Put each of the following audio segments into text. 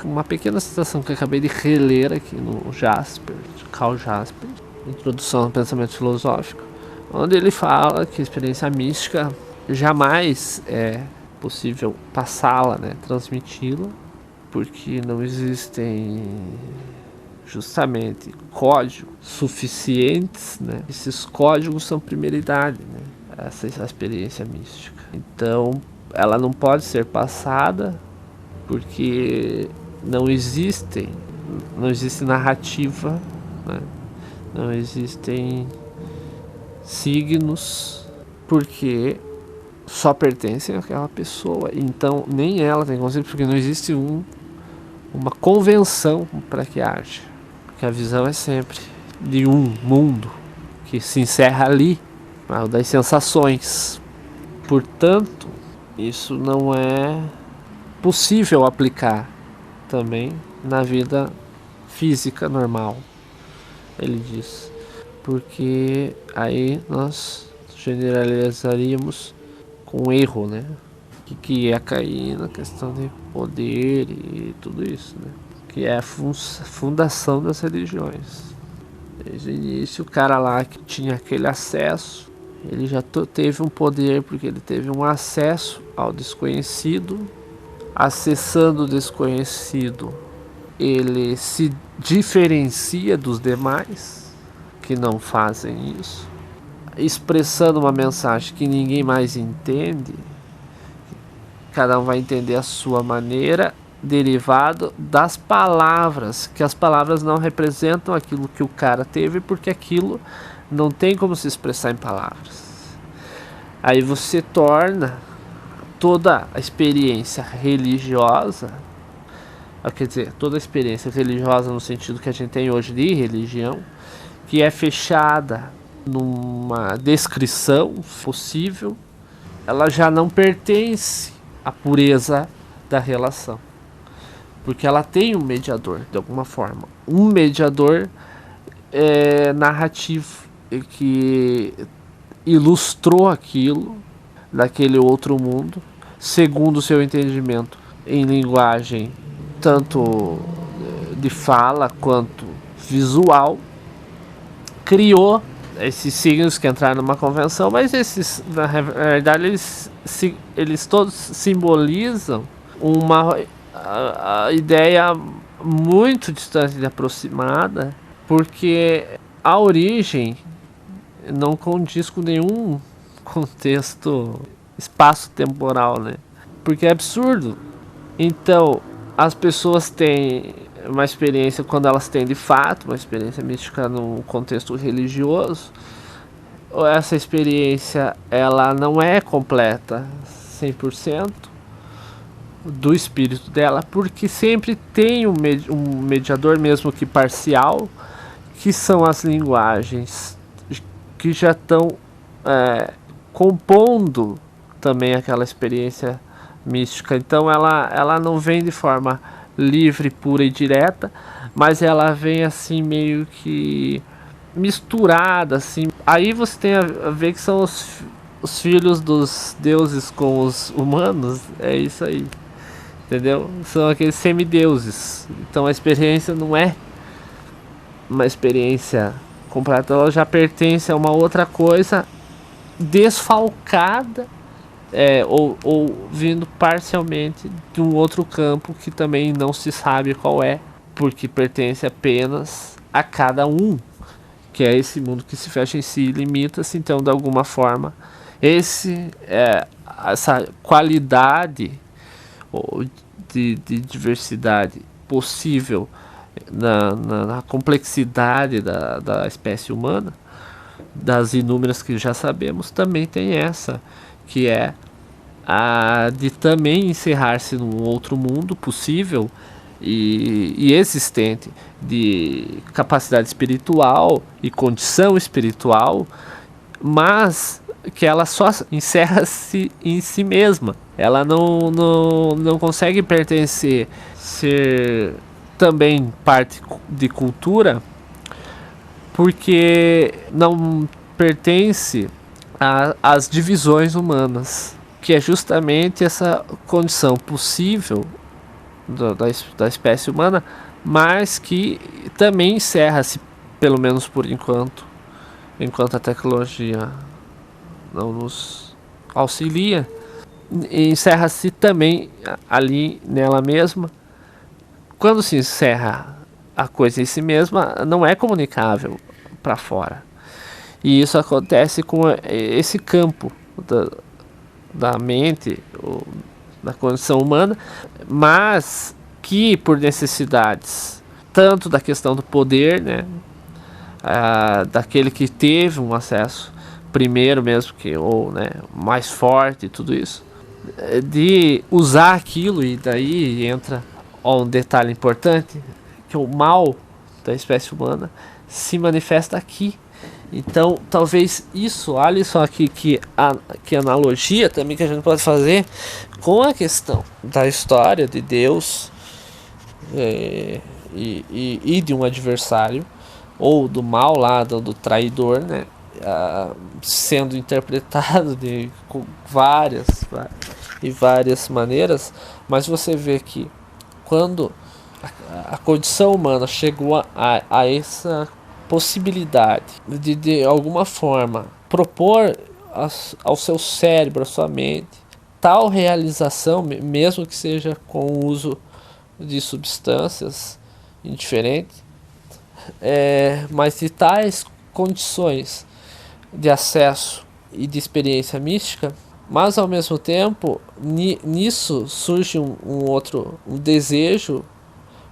Uma pequena citação que eu acabei de reler aqui no Jasper, de Karl Jasper, Introdução ao Pensamento Filosófico, onde ele fala que a experiência mística jamais é possível passá-la, né, transmiti-la, porque não existem justamente códigos suficientes, né? Esses códigos são prioridade, né? Essa é a experiência mística. Então, ela não pode ser passada porque não existe narrativa, né? Não existem signos, porque só pertencem àquela pessoa. Então, nem ela tem conceito, porque não existe uma convenção para que haja. Porque a visão é sempre de um mundo que se encerra ali, das sensações. Portanto, isso não é possível aplicar também na vida física normal, ele diz. Porque aí nós generalizaríamos com erro, né? Que ia cair na questão de poder e tudo isso, né? Que é a fundação das religiões. Desde o início, o cara lá que tinha aquele acesso, ele já teve um poder porque ele teve um acesso ao desconhecido. Acessando o desconhecido, ele se diferencia dos demais que não fazem isso, expressando uma mensagem que ninguém mais entende. Cada um vai entender a sua maneira, derivado das palavras, que as palavras não representam aquilo que o cara teve, porque aquilo não tem como se expressar em palavras. Aí você torna toda a experiência religiosa, quer dizer, toda a experiência religiosa no sentido que a gente tem hoje de religião, que é fechada numa descrição possível, ela já não pertence à pureza da relação, porque ela tem um mediador, de alguma forma, um mediador narrativo que ilustrou aquilo daquele outro mundo, segundo o seu entendimento, em linguagem tanto de fala quanto visual, criou esses signos que entraram numa convenção, mas esses, na verdade, eles todos simbolizam a ideia muito distante de aproximada, porque a origem não condiz com nenhum contexto espaço-temporal, né? Porque é absurdo. Então, as pessoas têm uma experiência, quando elas têm de fato uma experiência mística no contexto religioso, essa experiência ela não é completa 100% do espírito dela, porque sempre tem um mediador, mesmo que parcial, que são as linguagens que já estão compondo também aquela experiência mística. Então ela não vem de forma livre, pura e direta, mas ela vem assim meio que misturada, assim. Aí você tem a ver que são os filhos dos deuses com os humanos, é isso aí, entendeu? São aqueles semideuses. Então a experiência não é uma experiência completa, ela já pertence a uma outra coisa desfalcada, ou vindo parcialmente de um outro campo que também não se sabe qual é, porque pertence apenas a cada um, que é esse mundo que se fecha em si e limita-se. Então, de alguma forma, essa qualidade de diversidade possível na complexidade da espécie humana, das inúmeras que já sabemos, também tem essa, que é a de também encerrar-se num outro mundo possível e existente, de capacidade espiritual e condição espiritual, mas que ela só encerra-se em si mesma. Ela não consegue pertencer, ser também parte de cultura, porque não pertence às divisões humanas, que é justamente essa condição possível da espécie humana, mas que também encerra-se, pelo menos por enquanto a tecnologia não nos auxilia, encerra-se também ali nela mesma. Quando se encerra a coisa em si mesma, não é comunicável para fora. E isso acontece com esse campo da mente, ou da condição humana, mas que por necessidades, tanto da questão do poder, né, daquele que teve um acesso primeiro mesmo, ou né, mais forte e tudo isso, de usar aquilo, e daí entra um detalhe importante, que o mal da espécie humana se manifesta aqui. Então, talvez isso, olha só aqui que analogia também que a gente pode fazer com a questão da história de Deus e de um adversário, ou do mal lá, do traidor, né? Sendo interpretado de várias maneiras, mas você vê que quando a condição humana chegou a essa possibilidade de alguma forma propor ao seu cérebro, à sua mente, tal realização, mesmo que seja com o uso de substâncias indiferentes, mas de tais condições de acesso e de experiência mística, mas ao mesmo tempo nisso surge um desejo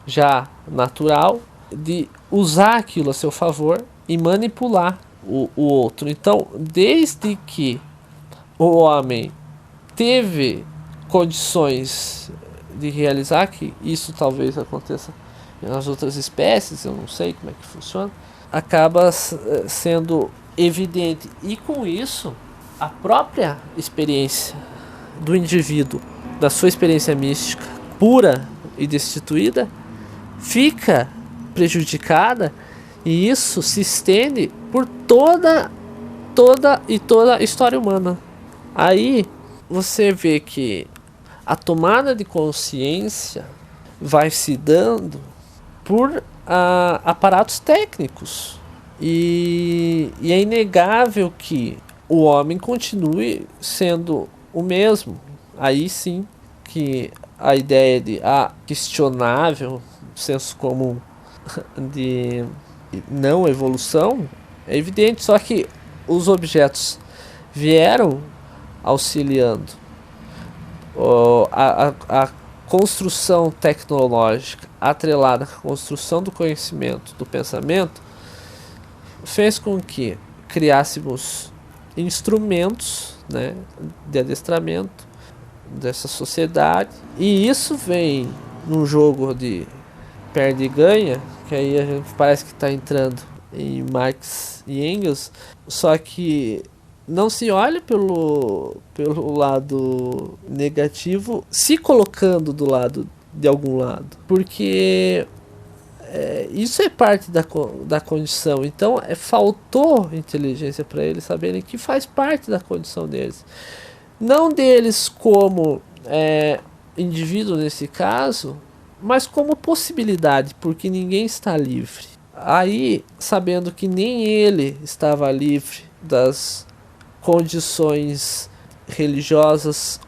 já natural de usar aquilo a seu favor e manipular o outro. Então, desde que o homem teve condições de realizar, que isso talvez aconteça nas outras espécies, eu não sei como é que funciona, acaba sendo evidente. E com isso, a própria experiência do indivíduo, da sua experiência mística pura e destituída, fica prejudicada, e isso se estende por toda a história humana. Aí você vê que a tomada de consciência vai se dando por aparatos técnicos, e é inegável que o homem continue sendo o mesmo. Aí sim que a ideia de questionável senso comum de não evolução é evidente, só que os objetos vieram auxiliando a construção tecnológica atrelada à construção do conhecimento, do pensamento, fez com que criássemos instrumentos, né, de adestramento dessa sociedade, e isso vem num jogo de perde e ganha, que aí a gente parece que está entrando em Marx e Engels, só que não se olha pelo lado negativo, se colocando do lado de algum lado, porque isso é parte da condição. Então faltou inteligência para eles saberem que faz parte da condição deles, não deles como indivíduo nesse caso, mas como possibilidade, porque ninguém está livre. Aí, sabendo que nem ele estava livre das condições religiosas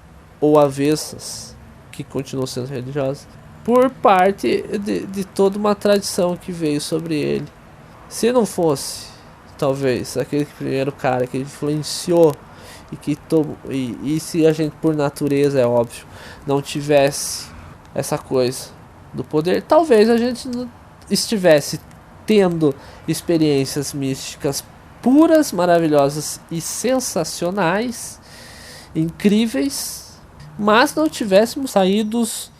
ou avessas, que continuam sendo religiosas, por parte de toda uma tradição que veio sobre ele. Se não fosse, talvez, aquele primeiro cara que influenciou e se a gente, por natureza, é óbvio, não tivesse essa coisa do poder, talvez a gente não estivesse tendo experiências místicas puras, maravilhosas e sensacionais, incríveis, mas não tivéssemos saídos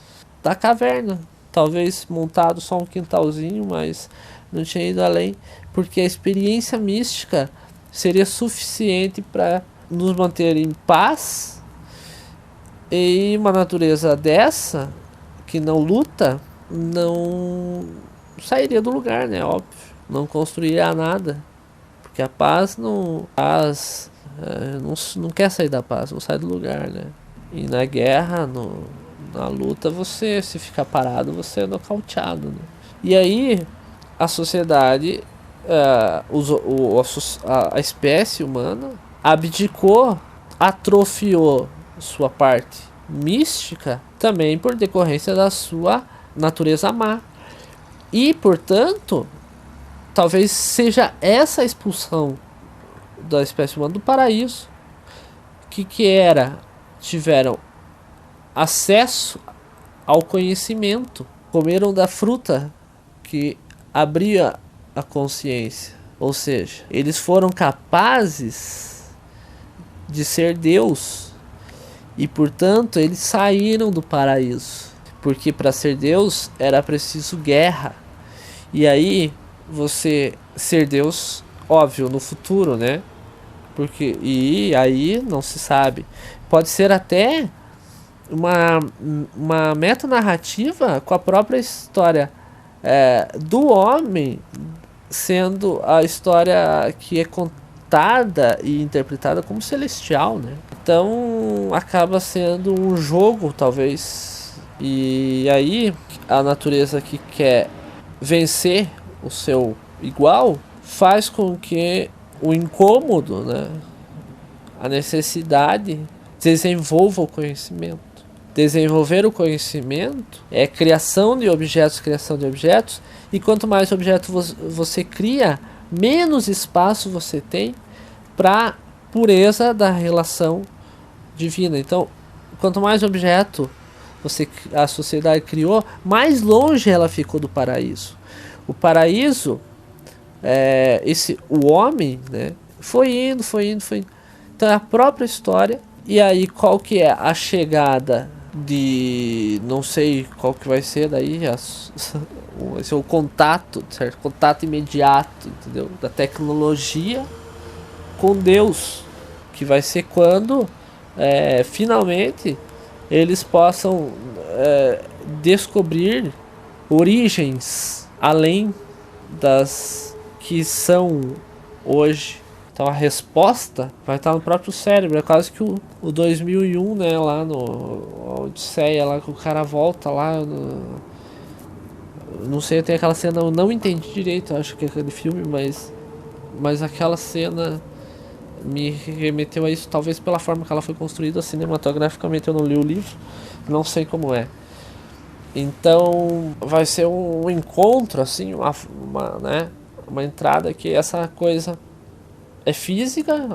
da caverna, talvez montado só um quintalzinho, mas não tinha ido além, porque a experiência mística seria suficiente para nos manter em paz. E uma natureza dessa, que não luta, não sairia do lugar, né? Óbvio, não construiria nada, porque a paz não quer sair da paz, não sai do lugar, né? E na guerra, Na luta, você, se ficar parado, você é nocauteado, né? E aí, a sociedade, a espécie humana abdicou, atrofiou sua parte mística também por decorrência da sua natureza má. E, portanto, talvez seja essa a expulsão da espécie humana do paraíso. Que era? Tiveram acesso ao conhecimento, comeram da fruta que abria a consciência. Ou seja, eles foram capazes de ser Deus e, portanto, eles saíram do paraíso, porque para ser Deus era preciso guerra. E aí, você ser Deus, óbvio, no futuro, né? Porque, e aí não se sabe. Pode ser até uma metanarrativa com a própria história do homem, sendo a história que é contada e interpretada como celestial, né? Então acaba sendo um jogo, talvez. E aí a natureza que quer vencer o seu igual faz com que o incômodo, né, a necessidade, desenvolva o conhecimento. Desenvolver o conhecimento é criação de objetos, e quanto mais objetos você cria, menos espaço você tem para pureza da relação divina. Então, quanto mais objeto a sociedade criou, mais longe ela ficou do paraíso. O paraíso, o homem, né, foi indo. Então é a própria história. E aí qual que é a chegada de, não sei qual que vai ser daí, esse é o contato, certo? Contato imediato, entendeu? Da tecnologia com Deus, que vai ser quando finalmente eles possam descobrir origens além das que são hoje. Então a resposta vai estar no próprio cérebro. É quase que o 2001, né, lá no Odisseia, lá que o cara volta lá não sei, tem aquela cena, eu não entendi direito, acho que é aquele filme, mas aquela cena me remeteu a isso, talvez pela forma que ela foi construída cinematograficamente. Eu não li o livro, não sei como é. Então vai ser um encontro, assim, uma entrada que essa coisa é física,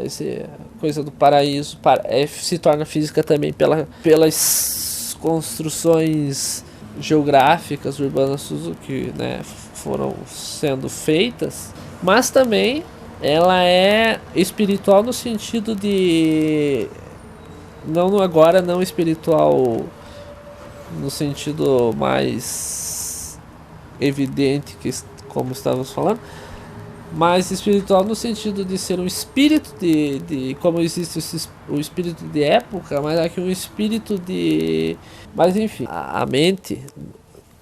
esse coisa do paraíso se torna física também pelas construções geográficas urbanas que, né, foram sendo feitas, mas também ela é espiritual no sentido de não espiritual no sentido mais evidente, que como estávamos falando, mas espiritual no sentido de ser um espírito de como existe o espírito de época, mas aqui um espírito de... Mas enfim, a mente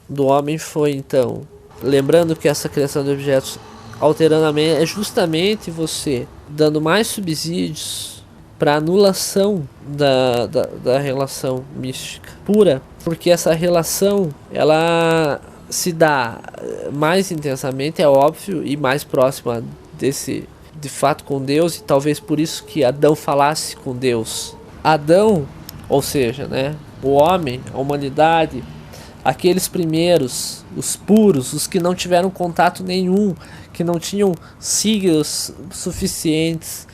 do homem foi, então, lembrando que essa criação de objetos alterando a mente é justamente você dando mais subsídios para anulação da relação mística pura, porque essa relação ela se dá mais intensamente, é óbvio, e mais próxima desse de fato com Deus, e talvez por isso que Adão falasse com Deus. Adão, ou seja, né, o homem, a humanidade, aqueles primeiros, os puros, os que não tiveram contato nenhum, que não tinham signos suficientes,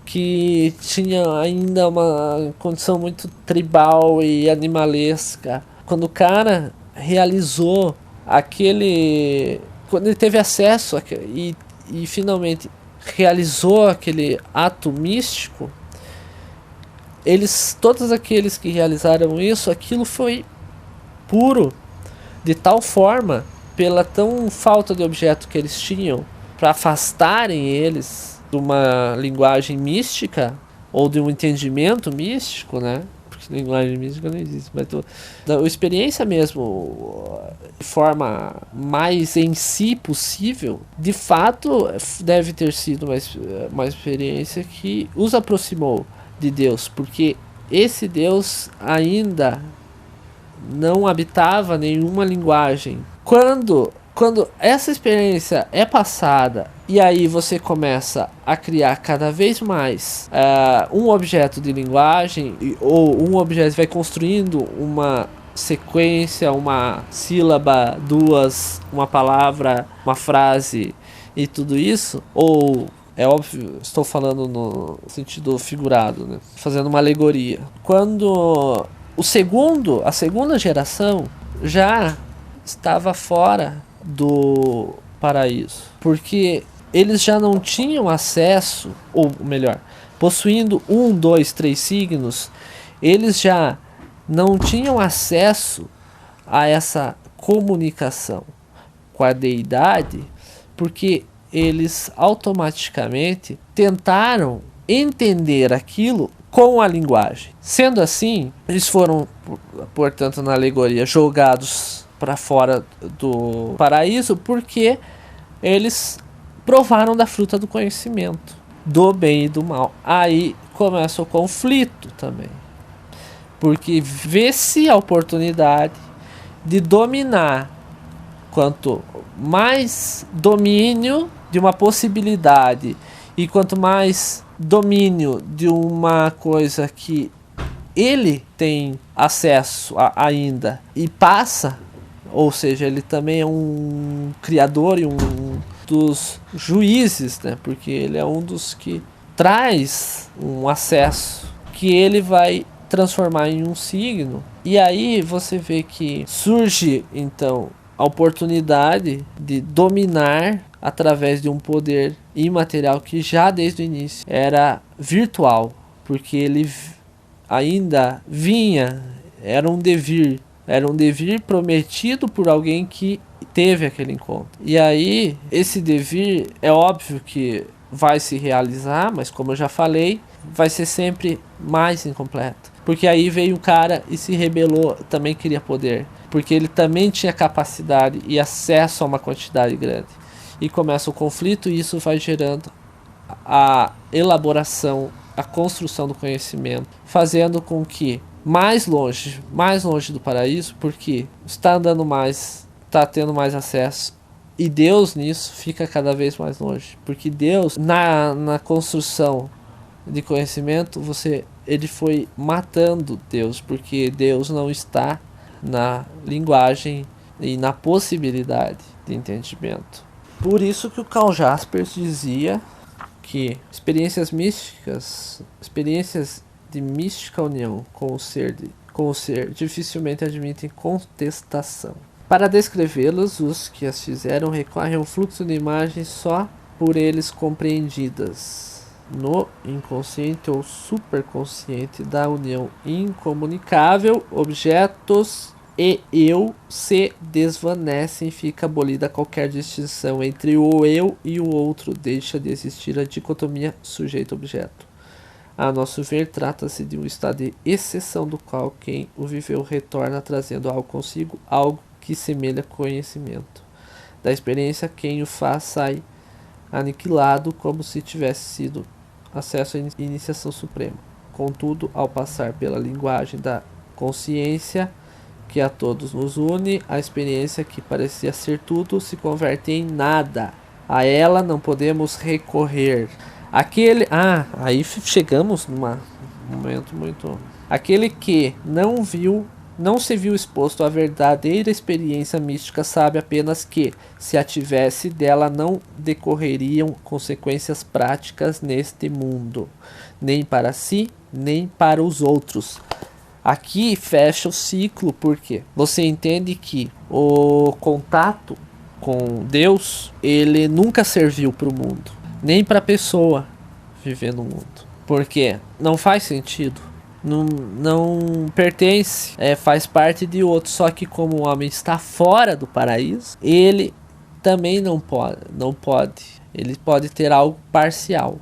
que tinha ainda uma condição muito tribal e animalesca. Quando o cara realizou quando ele teve acesso e finalmente realizou aquele ato místico, todos aqueles que realizaram isso, aquilo foi puro de tal forma, pela tão falta de objeto que eles tinham, para afastarem eles de uma linguagem mística ou de um entendimento místico, né? Porque linguagem mística não existe, mas da experiência mesmo, de forma mais em si possível, de fato deve ter sido uma experiência que os aproximou de Deus, porque esse Deus ainda não habitava nenhuma linguagem. Quando essa experiência é passada e aí você começa a criar cada vez mais um objeto de linguagem, ou um objeto vai construindo uma sequência, uma sílaba, duas, uma palavra, uma frase e tudo isso, ou é óbvio, estou falando no sentido figurado, né? Fazendo uma alegoria. Quando a segunda geração já estava fora do paraíso, porque eles já não tinham acesso, ou melhor, possuindo 1, 2, 3 signos, eles já não tinham acesso a essa comunicação com a deidade, porque eles automaticamente tentaram entender aquilo com a linguagem. Sendo assim, eles foram, portanto, na alegoria, jogados para fora do paraíso, porque eles provaram da fruta do conhecimento, do bem e do mal. Aí começa o conflito também, porque vê-se a oportunidade de dominar. Quanto mais domínio de uma possibilidade e quanto mais domínio de uma coisa que ele tem acesso ainda e passa, ou seja, ele também é um criador e um dos juízes, né? Porque ele é um dos que traz um acesso que ele vai transformar em um signo. E aí você vê que surge então a oportunidade de dominar através de um poder imaterial que já desde o início era virtual, porque ele ainda vinha, era um devir prometido por alguém que teve aquele encontro. E aí esse devir é óbvio que vai se realizar, mas como eu já falei, vai ser sempre mais incompleto. Porque aí veio o cara e se rebelou, também queria poder, porque ele também tinha capacidade e acesso a uma quantidade grande. E começa o conflito e isso vai gerando a elaboração, a construção do conhecimento, fazendo com que mais longe do paraíso, porque está andando mais, está tendo mais acesso, e Deus nisso fica cada vez mais longe, porque Deus na construção de conhecimento, ele foi matando Deus, porque Deus não está na linguagem e na possibilidade de entendimento. Por isso que o Karl Jaspers dizia que experiências místicas, experiências de mística união com o ser dificilmente admitem contestação. Para descrevê-las, os que as fizeram recorrem a um fluxo de imagens só por eles compreendidas no inconsciente ou superconsciente da união incomunicável. Objetos e eu se desvanecem, fica abolida qualquer distinção entre o eu e o outro, deixa de existir a dicotomia sujeito-objeto. A nosso ver, trata-se de um estado de exceção do qual quem o viveu retorna trazendo algo consigo, algo que semelha conhecimento. Da experiência, quem o faz sai aniquilado como se tivesse sido acesso à iniciação suprema. Contudo, ao passar pela linguagem da consciência que a todos nos une, a experiência que parecia ser tudo se converte em nada. A ela não podemos recorrer. Aí chegamos num momento muito... Aquele que não se viu exposto à verdadeira experiência mística sabe apenas que, se a tivesse, dela não decorreriam consequências práticas neste mundo, nem para si, nem para os outros. Aqui fecha o ciclo, porque você entende que o contato com Deus, ele nunca serviu para o mundo, nem para a pessoa viver no mundo, porque não faz sentido. Não pertence, faz parte de outro. Só que como o homem está fora do paraíso, ele também não pode. Ele pode ter algo parcial.